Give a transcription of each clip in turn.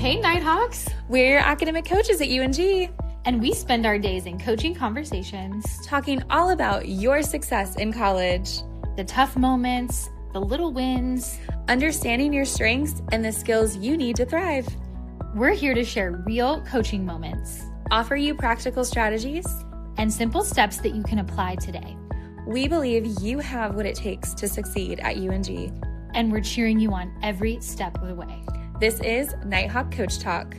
Hey, Nighthawks! We're academic coaches at UNG, and we spend our days in coaching conversations, talking all about your success in college, the tough moments, the little wins, understanding your strengths and the skills you need to thrive. We're here to share real coaching moments, offer you practical strategies, and simple steps that you can apply today. We believe you have what it takes to succeed at UNG, and we're cheering you on every step of the way. This is Nighthawk Coach Talk.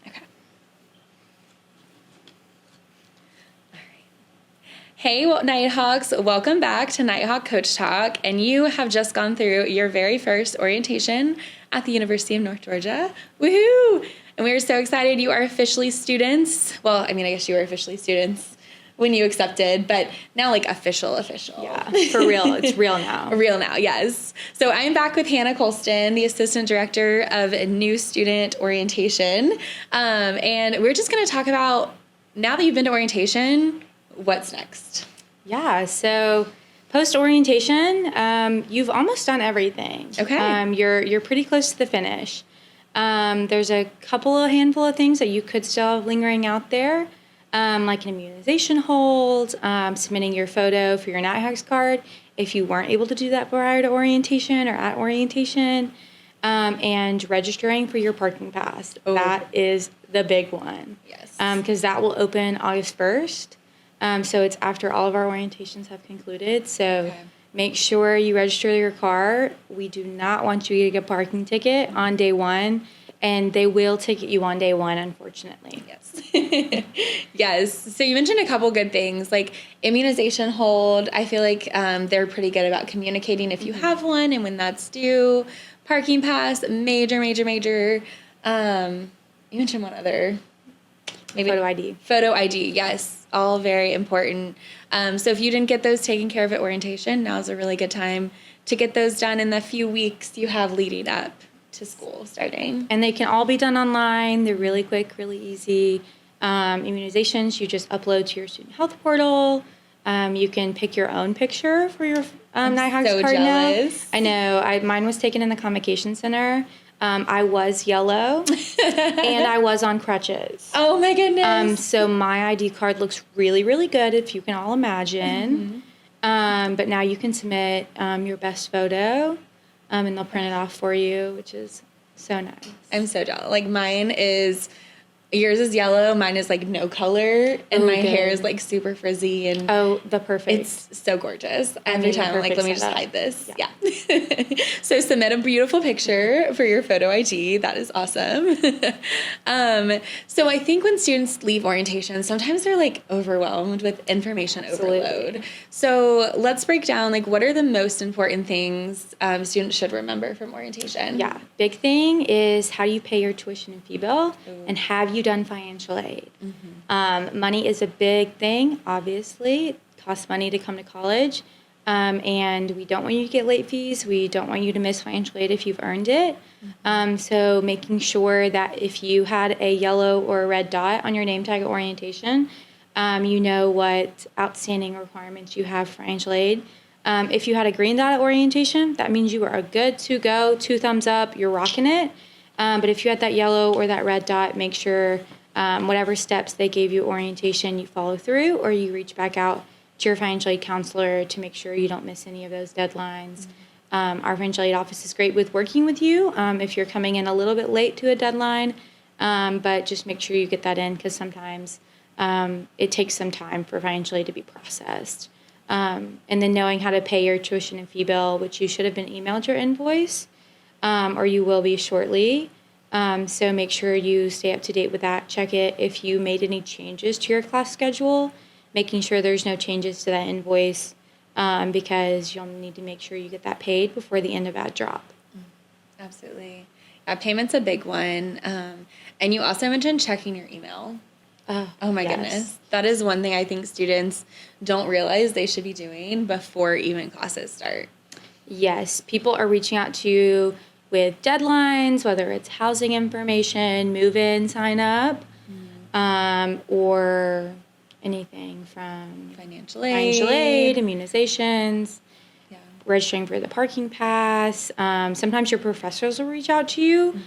Okay. All right. Hey, Nighthawks, welcome back to Nighthawk Coach Talk. And you have just gone through your very first orientation at the University of North Georgia. Woohoo! And we are so excited. You are officially students. Well, I guess you were officially students when you accepted, but now like official. Yeah, for real. It's real now. Real now, yes. So I'm back with Hannah Colston, the Assistant Director of New Student Orientation. And we're just going to talk about, now that you've been to orientation, what's next? Yeah, so post-orientation, you've almost done everything. Okay. You're pretty close to the finish. There's a handful of things that you could still have lingering out there. Like an immunization hold, submitting your photo for your Nighthawks card if you weren't able to do that prior to orientation or at orientation, and registering for your parking pass. Oh. That is the big one. Yes. Because that will open August 1st. So it's after all of our orientations have concluded. So okay. Make sure you register your car. We do not want you to get a parking ticket on day one. And they will ticket you on day one, unfortunately. Yes. Yes. So you mentioned a couple good things, like immunization hold. I feel like they're pretty good about communicating if you have one and when that's due. Parking pass, major. You mentioned one other. Maybe photo ID. Photo ID, yes. All very important. So if you didn't get those taken care of at orientation, now's a really good time to get those done in the few weeks you have leading up to school starting. And they can all be done online. They're really quick, really easy. Immunizations, you just upload to your student health portal. You can pick your own picture for your Nighthawks so card jealous. now. I know. Mine was taken in the Convocation Center. I was yellow, and I was on crutches. Oh, my goodness. So my ID card looks really, really good, if you can all imagine. Mm-hmm. But now you can submit your best photo. And they'll print it off for you, which is so nice. I'm so jealous. Like yours is yellow, mine is like no color, and my hair is like super frizzy and the perfect. It's so gorgeous. Every time I'm like, let me just hide this. Yeah. So submit a beautiful picture for your photo ID. That is awesome. So I think when students leave orientation, sometimes they're like overwhelmed with information overload. So let's break down like what are the most important things students should remember from orientation. Yeah. Big thing is how you pay your tuition and fee bill. Ooh. And have you done financial aid? Mm-hmm. Money is a big thing, obviously. It costs money to come to college. And we don't want you to get late fees. We don't want you to miss financial aid if you've earned it. Mm-hmm. So making sure that if you had a yellow or a red dot on your name tag at orientation, you know what outstanding requirements you have for financial aid. If you had a green dot at orientation, that means you are good to go, 2 thumbs up, you're rocking it. But if you had that yellow or that red dot, make sure whatever steps they gave you orientation, you follow through, or you reach back out to your financial aid counselor to make sure you don't miss any of those deadlines. Mm-hmm. Our financial aid office is great with working with you if you're coming in a little bit late to a deadline, but just make sure you get that in because sometimes it takes some time for financial aid to be processed. And then knowing how to pay your tuition and fee bill, which you should have been emailed your invoice, or you will be shortly. So make sure you stay up to date with that. Check it if you made any changes to your class schedule, making sure there's no changes to that invoice because you'll need to make sure you get that paid before the end of that drop. Absolutely. Yeah, payment's a big one. And you also mentioned checking your email. Oh my goodness. That is one thing I think students don't realize they should be doing before even classes start. Yes, people are reaching out to you with deadlines, whether it's housing information, move-in, sign up, or anything from financial aid, immunizations. Yeah. registering for the parking pass. Sometimes your professors will reach out to you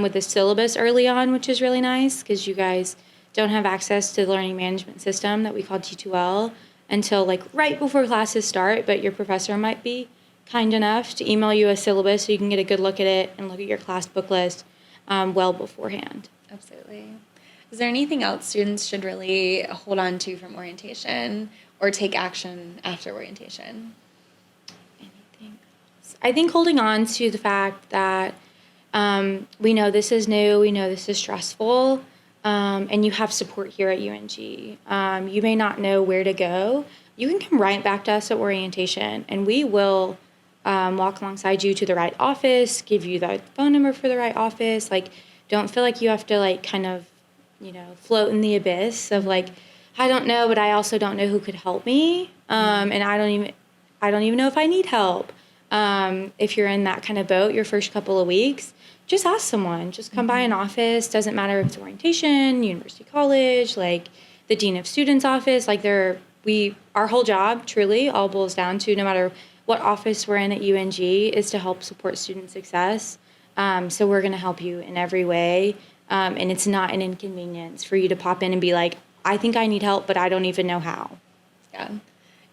with the syllabus early on, which is really nice because you guys don't have access to the learning management system that we call T2L until like right before classes start, but your professor might be kind enough to email you a syllabus so you can get a good look at it and look at your class book list well beforehand. Absolutely. Is there anything else students should really hold on to from orientation or take action after orientation? Anything else? I think holding on to the fact that we know this is new, we know this is stressful, and you have support here at UNG. You may not know where to go. You can come right back to us at orientation, and we will walk alongside you to the right office, give you the phone number for the right office. Like, don't feel like you have to like kind of, float in the abyss of like, I don't know, but I also don't know who could help me. And I don't even know if I need help. If you're in that kind of boat your first couple of weeks, just ask someone. Just come by an office. Doesn't matter if it's orientation, university, college, like the dean of students office. Like our whole job truly all boils down to, no matter what office we're in at UNG, is to help support student success. So we're going to help you in every way. And it's not an inconvenience for you to pop in and be like, I think I need help, but I don't even know how. Yeah.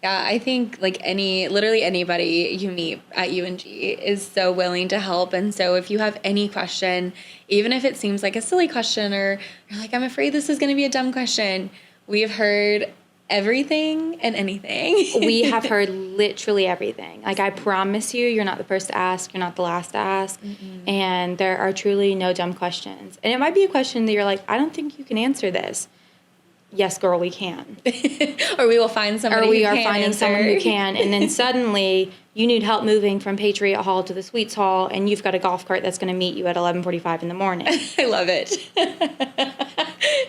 Yeah, I think like literally anybody you meet at UNG is so willing to help. And so if you have any question, even if it seems like a silly question or you're like, I'm afraid this is going to be a dumb question, we have heard everything and anything. We have heard literally everything. Like, I promise you, you're not the first to ask, you're not the last to ask. And there are truly no dumb questions. And it might be a question that you're like, I don't think you can answer this. Yes, girl, we can. Or we will find somebody Or we who are can finding answer. someone who can. And then suddenly you need help moving from Patriot Hall to the Sweets Hall, and you've got a golf cart that's going to meet you at 11:45 in the morning. I love it.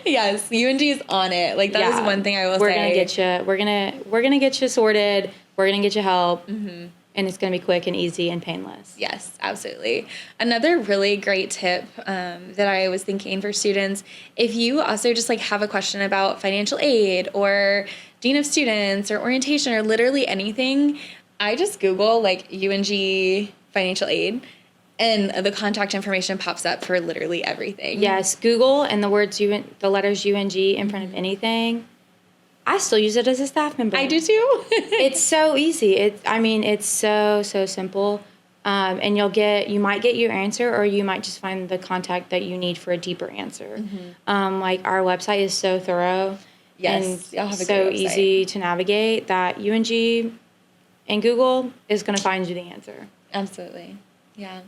Yes, UNG is on it. Like, that is one thing I will We're say. gonna get you. We're gonna get you sorted. We're gonna get you help, and it's gonna be quick and easy and painless. Yes, absolutely. Another really great tip that I was thinking for students, if you also just like have a question about financial aid or dean of students or orientation or literally anything, I just Google like UNG financial aid, and the contact information pops up for literally everything. Yes, Google and the letters UNG in front of anything. I still use it as a staff member. I do too. It's so easy. It's so simple. And you might get your answer, or you might just find the contact that you need for a deeper answer. Like, our website is so thorough. Yes, and so easy to navigate that UNG and Google is going to find you the answer. Absolutely. Yeah.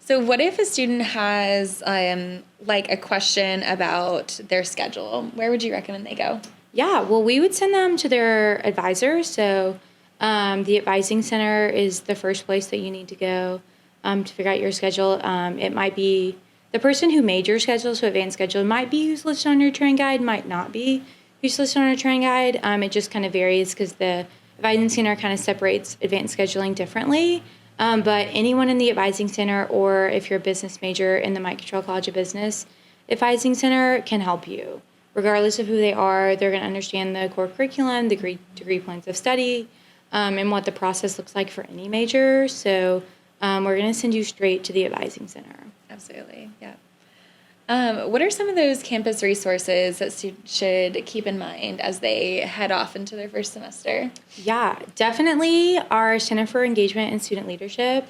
So what if a student has like a question about their schedule? Where would you recommend they go? Yeah, well, we would send them to their advisor. So the advising center is the first place that you need to go to figure out your schedule. It might be the person who made your schedule, so advanced schedule, might be who's listed on your training guide, might not be who's listed on your training guide. It just kind of varies because the advising center kind of separates advanced scheduling differently. But anyone in the advising center, or if you're a business major in the Mike Cottrell College of Business advising center, can help you. Regardless of who they are, they're going to understand the core curriculum, the degree plans of study, and what the process looks like for any major. So we're going to send you straight to the advising center. Absolutely, yeah. What are some of those campus resources that students should keep in mind as they head off into their first semester? Yeah, definitely our Center for Engagement and Student Leadership.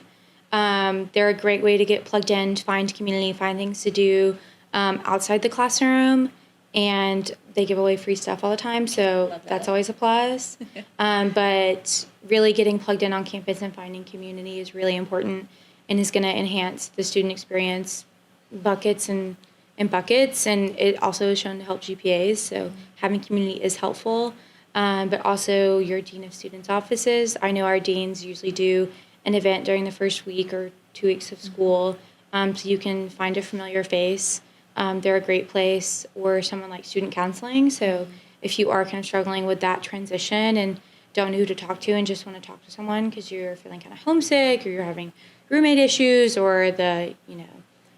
They're a great way to get plugged in, to find community, find things to do outside the classroom, and they give away free stuff all the time, so that's always a plus. But really getting plugged in on campus and finding community is really important and is going to enhance the student experience buckets, and it also is shown to help GPAs, so having community is helpful. But also your dean of students offices. I know our deans usually do an event during the first week or 2 weeks of school, so you can find a familiar face. They're a great place, or someone like student counseling. So if you are kind of struggling with that transition and don't know who to talk to and just want to talk to someone because you're feeling kind of homesick, or you're having roommate issues, or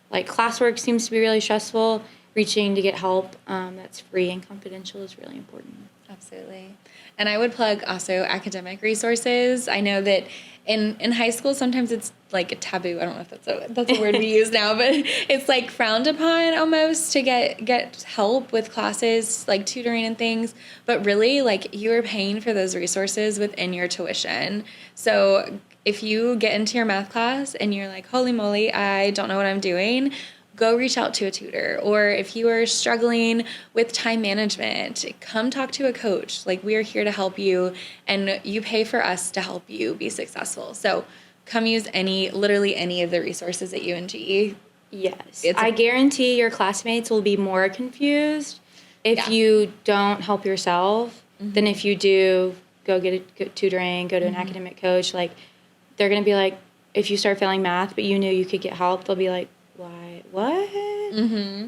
like classwork seems to be really stressful, reaching to get help that's free and confidential is really important. Absolutely. And I would plug also academic resources. I know that in high school, sometimes it's like a taboo. I don't know if that's a word we use now, but it's like frowned upon almost to get help with classes, like tutoring and things. But really, like, you are paying for those resources within your tuition. So if you get into your math class and you're like, holy moly, I don't know what I'm doing, go reach out to a tutor. Or if you are struggling with time management, come talk to a coach. Like, we are here to help you, and you pay for us to help you be successful. So come use literally any of the resources at UNG. Yes. I guarantee your classmates will be more confused if you don't help yourself than if you do go get a tutoring, go to an academic coach. Like, they're going to be like, if you start failing math, but you knew you could get help, they'll be like, why, what?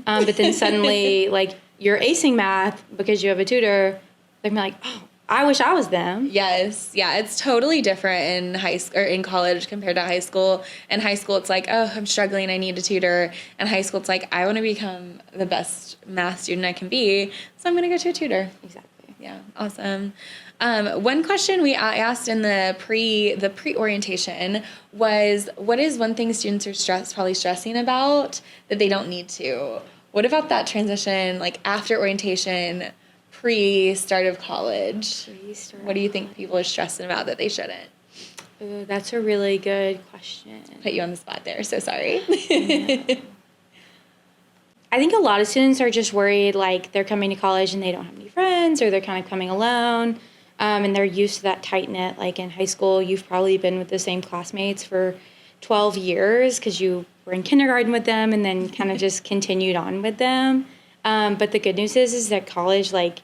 But then suddenly, like, you're acing math because you have a tutor. They're like, oh, I wish I was them. Yes. Yeah, it's totally different in high school or in college compared to high school. In high school, it's like, oh, I'm struggling, I need a tutor. In high school, it's like, I want to become the best math student I can be, so I'm going to go to a tutor. Exactly. Yeah, awesome. One question I asked in the pre-orientation was, what is one thing students are probably stressing about that they don't need to? What about that transition, like after orientation, pre-start of college? What do you think people are stressing about that they shouldn't? Ooh, that's a really good question. Put you on the spot there, so sorry. I think a lot of students are just worried, like, they're coming to college and they don't have any friends, or they're kind of coming alone, and they're used to that tight-knit. Like, in high school, you've probably been with the same classmates for 12 years because you were in kindergarten with them and then kind of just continued on with them. But the good news is that college, like,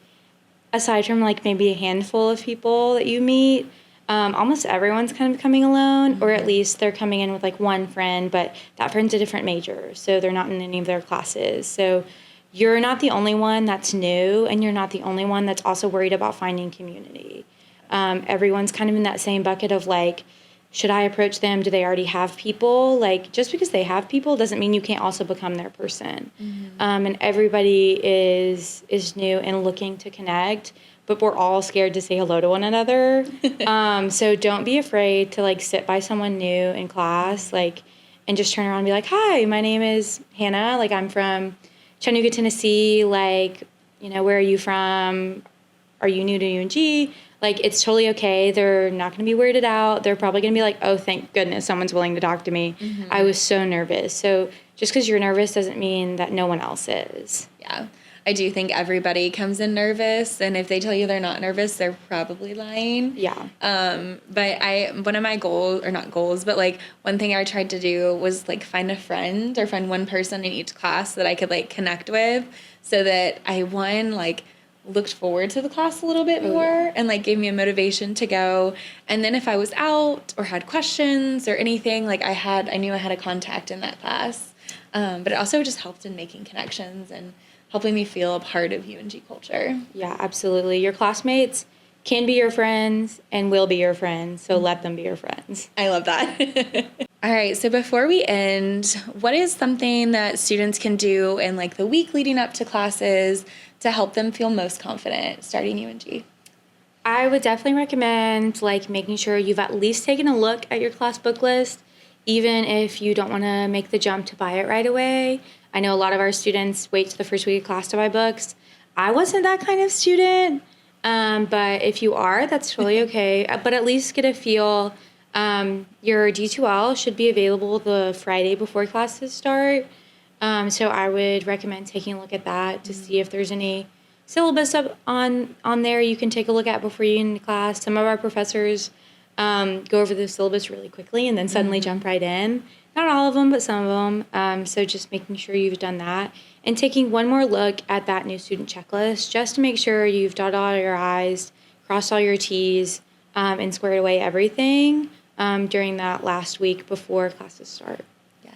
aside from, like, maybe a handful of people that you meet, almost everyone's kind of coming alone, or at least they're coming in with, like, one friend, but that friend's a different major, so they're not in any of their classes. So you're not the only one that's new, and you're not the only one that's also worried about finding community. Everyone's kind of in that same bucket of, like, should I approach them? Do they already have people? Like, just because they have people doesn't mean you can't also become their person. And everybody is new and looking to connect, but we're all scared to say hello to one another. So don't be afraid to, like, sit by someone new in class, like, and just turn around and be like, hi, my name is Hannah. Like, I'm from Chattanooga, Tennessee. Like, you know, where are you from? Are you new to UNG? Like, it's totally okay. They're not going to be weirded out. They're probably going to be like, oh, thank goodness someone's willing to talk to me. I was so nervous. So just because you're nervous doesn't mean that no one else is. Yeah. I do think everybody comes in nervous, and if they tell you they're not nervous, they're probably lying. Yeah. But one of my goals, or not goals, but, like, one thing I tried to do was, like, find a friend or find one person in each class that I could, like, connect with, so that I, like, looked forward to the class a little bit more and, like, gave me a motivation to go. And then if I was out or had questions or anything, like, I knew I had a contact in that class. But it also just helped in making connections and helping me feel a part of UNG culture. Yeah, absolutely. Your classmates can be your friends and will be your friends, so let them be your friends. I love that. All right, so before we end, what is something that students can do in, like, the week leading up to classes to help them feel most confident starting UNG? I would definitely recommend, like, making sure you've at least taken a look at your class book list, even if you don't want to make the jump to buy it right away. I know a lot of our students wait to the first week of class to buy books. I wasn't that kind of student, but if you are, that's totally okay. But at least get a feel. Your D2L should be available the Friday before classes start. So I would recommend taking a look at that to see if there's any syllabus up on there you can take a look at before you get into class. Some of our professors go over the syllabus really quickly and then suddenly jump right in. Not all of them, but some of them. So just making sure you've done that. And taking one more look at that new student checklist just to make sure you've dotted all your I's, crossed all your T's, and squared away everything during that last week before classes start. Yes.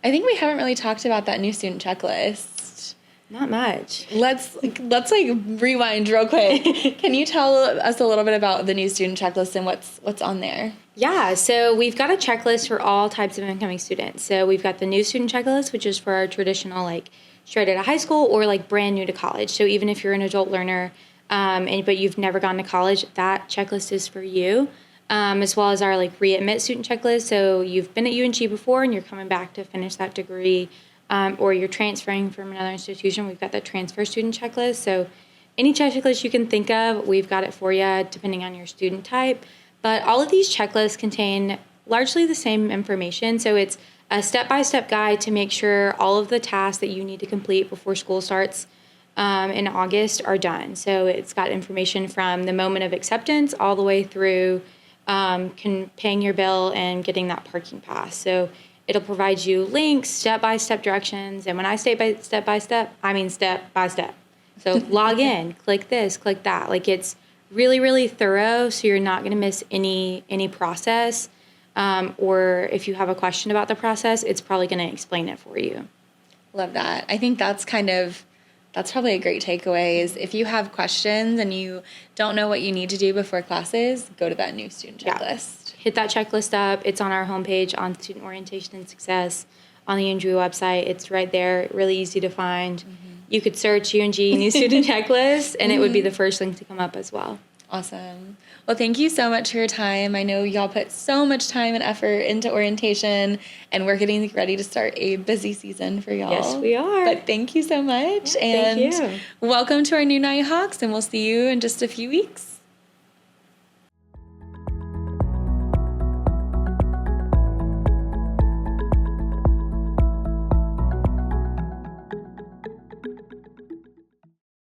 I think we haven't really talked about that new student checklist. Not much. Let's rewind real quick. Can you tell us a little bit about the new student checklist and what's on there? Yeah, so we've got a checklist for all types of incoming students. So we've got the new student checklist, which is for our traditional, like, straight out of high school or, like, brand new to college. So even if you're an adult learner, but you've never gone to college, that checklist is for you. As well as our like readmit student checklist. So you've been at UNG before and you're coming back to finish that degree, or you're transferring from another institution. We've got the transfer student checklist. So any checklist you can think of, we've got it for you depending on your student type. But all of these checklists contain largely the same information. So it's a step-by-step guide to make sure all of the tasks that you need to complete before school starts in August are done. So it's got information from the moment of acceptance all the way through paying your bill and getting that parking pass. So it'll provide you links, step-by-step directions. And when I say step-by-step, I mean step-by-step. So log in, click this, click that. Like it's really, really thorough. So you're not going to miss any process. Or if you have a question about the process, it's probably going to explain it for you. Love that. I think that's probably a great takeaway is if you have questions and you don't know what you need to do before classes, go to that new student checklist. Yeah. Hit that checklist up. It's on our homepage on Student Orientation and Success on the UNG website. It's right there, really easy to find. Mm-hmm. You could search UNG new student checklist and it would be the first link to come up as well. Awesome. Well, thank you so much for your time. I know y'all put so much time and effort into orientation, and we're getting ready to start a busy season for y'all. Yes, we are. But thank you so much. Yeah, thank you. Welcome to our new Nighthawks, and we'll see you in just a few weeks.